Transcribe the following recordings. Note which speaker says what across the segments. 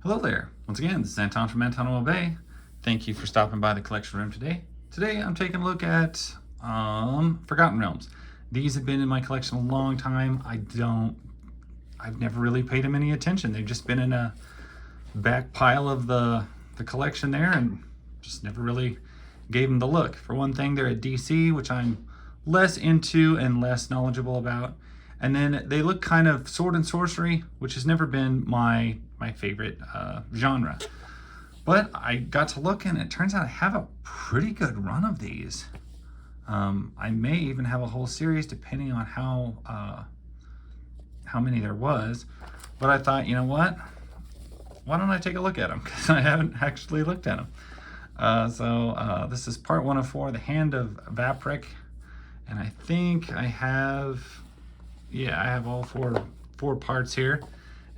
Speaker 1: Hello there. Once again, this is Anton from Anton Bay. Thank you for stopping by the collection room today. Today I'm taking a look at Forgotten Realms. These have been in my collection a long time. I've never really paid them any attention. They've just been in a back pile of the collection there and just never really gave them the look. For one thing, they're at DC, which I'm less into and less knowledgeable about. And then they look kind of sword and sorcery, which has never been my favorite genre. But I got to look and it turns out I have a pretty good run of these. I may even have a whole series depending on how many there was. But I thought, you know what? Why don't I take a look at them? Because I haven't actually looked at them. So this is part 104, The Hand of Vapric. And I think I have, yeah, I have all four parts here.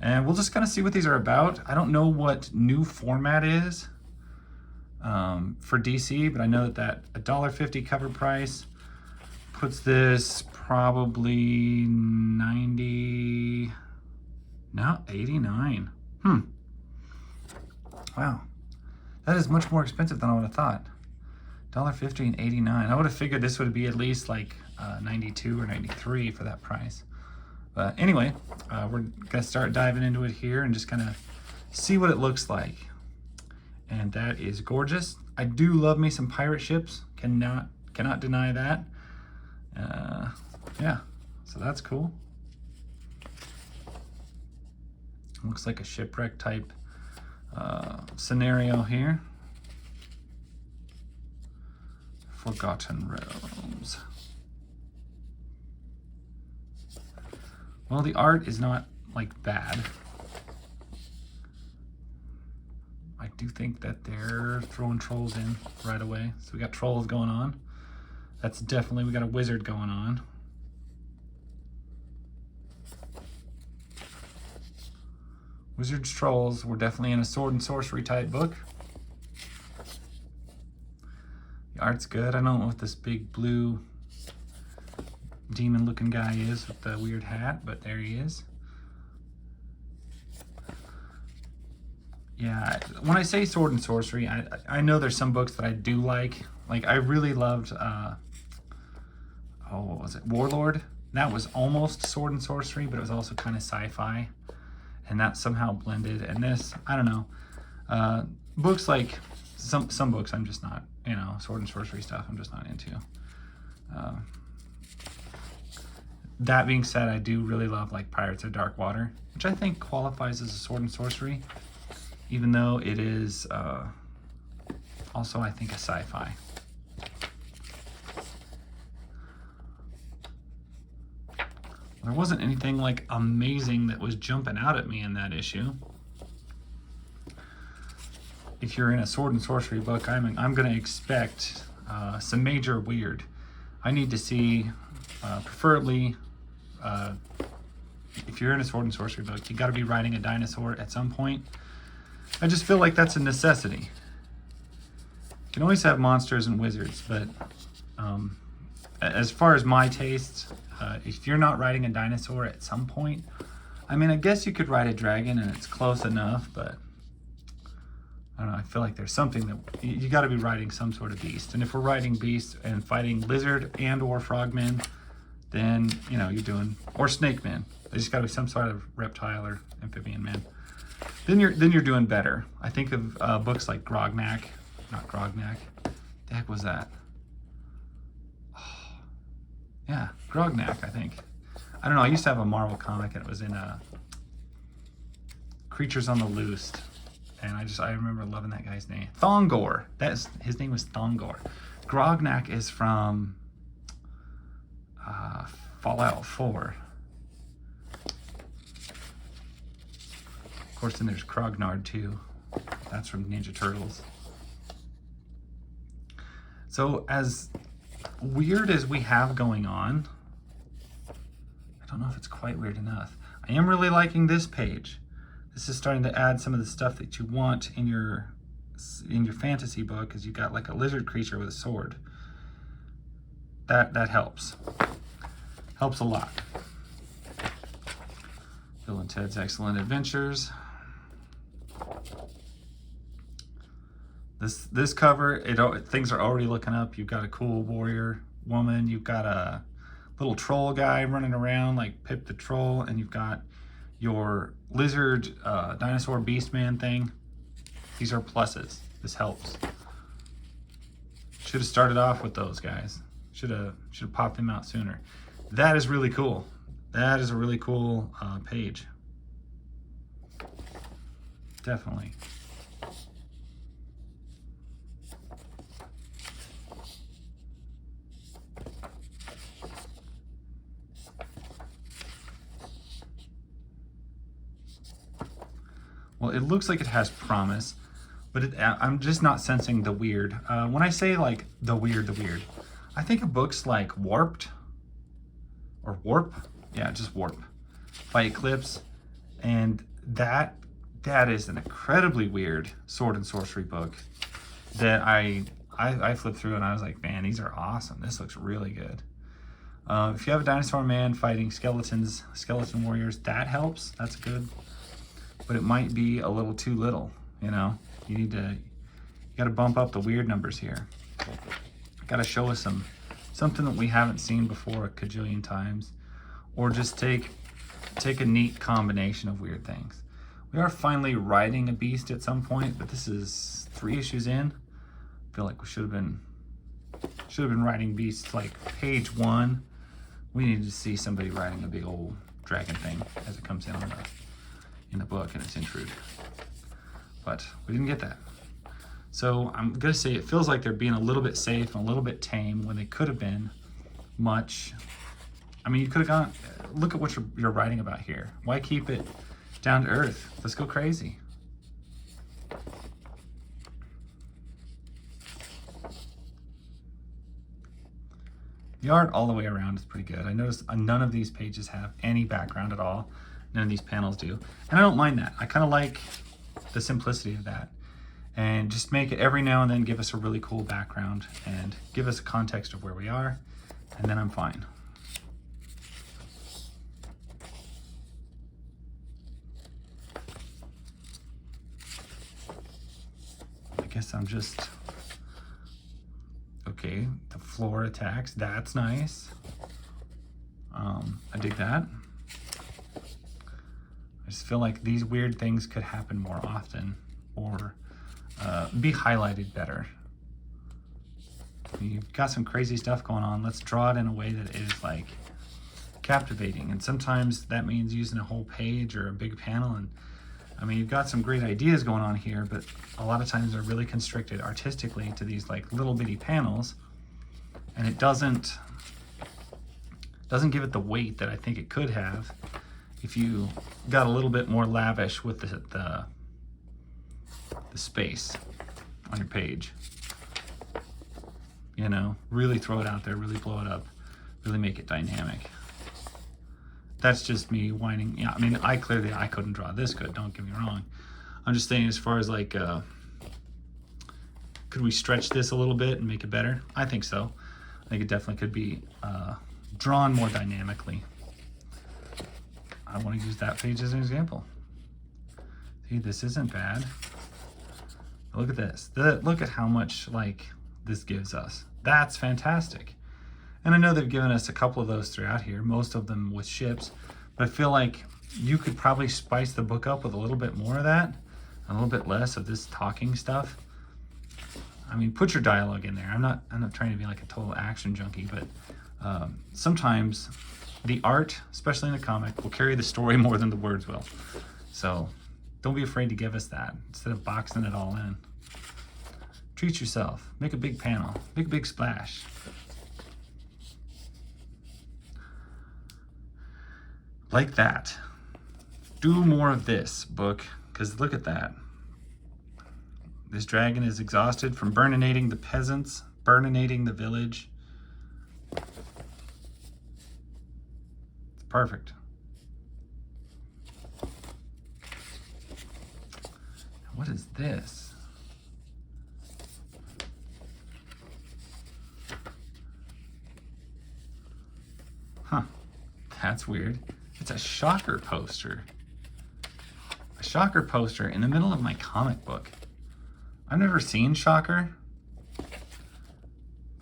Speaker 1: And we'll just kind of see what these are about. I don't know what new format is for DC, but I know that $1.50 cover price puts this probably 90, no, 89. Wow, that is much more expensive than I would have thought. $1.50 and 89. I would have figured this would be at least like 92 or 93 for that price. But anyway, we're gonna start diving into it here and just kind of see what it looks like. And that is gorgeous. I do love me some pirate ships. Cannot deny that. Yeah, so that's cool. Looks like a shipwreck type scenario here. Forgotten Realms. Well, the art is not like bad. I do think that they're throwing trolls in right away. So we got trolls going on. That's definitely, we got a wizard going on. Wizards, trolls, we're definitely in a sword and sorcery type book. The art's good. I don't know what this big blue demon looking guy is with the weird hat, but there he is. Yeah, when I say sword and sorcery, I know there's some books that I do like. Like I really loved what was it, Warlord? That was almost sword and sorcery, but it was also kind of sci-fi, and that somehow blended. And this, I don't know, books like some books I'm just not, you know, sword and sorcery stuff I'm just not into. That being said, I do really love like Pirates of Dark Water, which I think qualifies as a sword and sorcery, even though it is also, I think, a sci-fi. There wasn't anything like amazing that was jumping out at me in that issue. If you're in a sword and sorcery book, I'm going to expect some major weird. I need to see, preferably, if you're in a sword and sorcery book, you got to be riding a dinosaur at some point. I just feel like that's a necessity. You can always have monsters and wizards, but as far as my taste, if you're not riding a dinosaur at some point, I mean, I guess you could ride a dragon and it's close enough, but I don't know, I feel like there's something that you got to be riding some sort of beast. And if we're riding beasts and fighting lizard and or frogmen, then, you know, you're doing, or snake man. There's just got to be some sort of reptile or amphibian man. Then you're doing better. I think of books like Grognak, not Grognak. The heck was that? Oh, yeah, Grognak, I think. I don't know. I used to have a Marvel comic and it was in Creatures on the Loose, and I remember loving that guy's name. Thongor. His name was Thongor. Grognak is from Fallout 4. Of course, then there's Krognard too. That's from Ninja Turtles. So as weird as we have going on, I don't know if it's quite weird enough. I am really liking this page. This is starting to add some of the stuff that you want in your fantasy book, because you got like a lizard creature with a sword. That helps. Helps a lot. Bill and Ted's Excellent Adventures. This cover, things are already looking up. You've got a cool warrior woman. You've got a little troll guy running around like Pip the Troll, and you've got your lizard dinosaur beast man thing. These are pluses. This helps. Should have started off with those guys. Should have popped them out sooner. That is really cool. That is a really cool page. Definitely. Well, it looks like it has promise, but I'm just not sensing the weird. When I say like the weird, I think of books like Warped or Warp. Yeah, just Warp by Eclipse. And that is an incredibly weird sword and sorcery book that I flipped through and I was like, man, these are awesome. This looks really good. If you have a dinosaur man fighting skeleton warriors, that helps. That's good. But it might be a little too little, you know? You got to bump up the weird numbers here. Got to show us something that we haven't seen before a cajillion times, or just take a neat combination of weird things. We are finally riding a beast at some point, but this is 3 issues in. I feel like we should have been riding beasts like page 1. We need to see somebody riding a big old dragon thing as it comes in in the book and its intrude. But we didn't get that. So I'm gonna say it feels like they're being a little bit safe and a little bit tame when they could have been much. I mean, you could have gone, look at what you're writing about here. Why keep it down to earth? Let's go crazy. The art all the way around is pretty good. I noticed none of these pages have any background at all. None of these panels do. And I don't mind that. I kind of like the simplicity of that. And just make it every now and then give us a really cool background and give us a context of where we are, and then I'm fine. I guess I'm just, okay, the floor attacks, that's nice. I dig that. I just feel like these weird things could happen more often, or be highlighted better. You've got some crazy stuff going on. Let's draw it in a way that is like captivating. And sometimes that means using a whole page or a big panel. And I mean, you've got some great ideas going on here, but a lot of times they're really constricted artistically to these like little bitty panels. And it doesn't give it the weight that I think it could have if you got a little bit more lavish with the space on your page. You know, really throw it out there, really blow it up, really make it dynamic. That's just me whining. Yeah, I mean, I couldn't draw this good, don't get me wrong. I'm just saying, as far as like, could we stretch this a little bit and make it better? I think so. I think it definitely could be drawn more dynamically. I want to use that page as an example. See, this isn't bad. Look at this. Look at how much like this gives us. That's fantastic. And I know they've given us a couple of those throughout here, most of them with ships, but I feel like you could probably spice the book up with a little bit more of that, a little bit less of this talking stuff. I mean, put your dialogue in there. I'm not trying to be like a total action junkie, but sometimes the art, especially in a comic, will carry the story more than the words will. So don't be afraid to give us that instead of boxing it all in. Treat yourself. Make a big panel. Make a big splash. Like that. Do more of this, book, because look at that. This dragon is exhausted from burninating the peasants, burninating the village. It's perfect. What is this? Huh, that's weird. It's a Shocker poster. A Shocker poster in the middle of my comic book. I've never seen Shocker.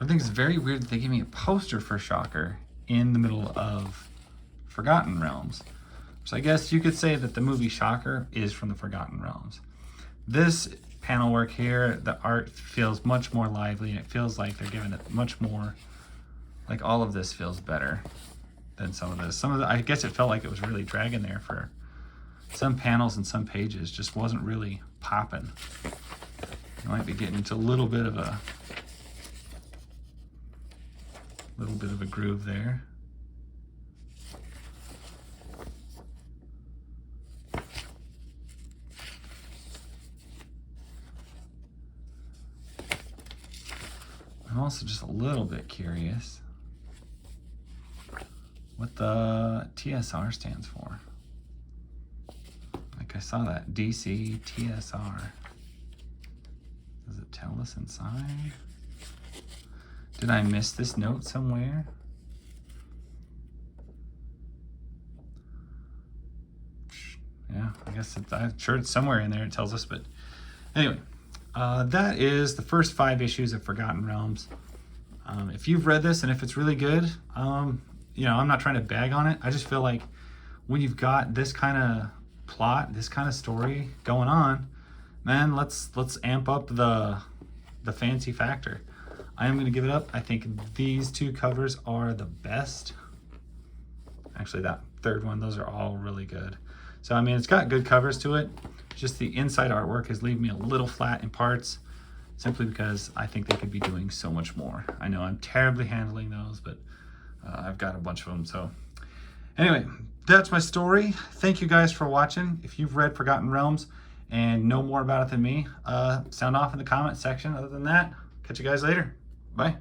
Speaker 1: I think it's very weird that they gave me a poster for Shocker in the middle of Forgotten Realms. So I guess you could say that the movie Shocker is from the Forgotten Realms. This panel work here, the art feels much more lively, and it feels like they're giving it much more, like all of this feels better than some of this. Some of the, I guess it felt like it was really dragging there for some panels and some pages, just wasn't really popping. You might be getting into a little bit of a groove there. I'm also just a little bit curious what the TSR stands for. Like I saw that DC TSR. Does it tell us inside? Did I miss this note somewhere? Yeah, I guess I'm sure it's somewhere in there. It tells us, but anyway. That is the first 5 issues of Forgotten Realms. If you've read this and if it's really good, you know, I'm not trying to bag on it. I just feel like when you've got this kind of plot, this kind of story going on, man, let's amp up the fancy factor. I am going to give it up. I think these 2 covers are the best. Actually, that third one, those are all really good. So, I mean, it's got good covers to it. Just the inside artwork is leaving me a little flat in parts, simply because I think they could be doing so much more. I know I'm terribly handling those, but I've got a bunch of them. So anyway, that's my story. Thank you guys for watching. If you've read Forgotten Realms and know more about it than me, sound off in the comment section. Other than that, catch you guys later. Bye.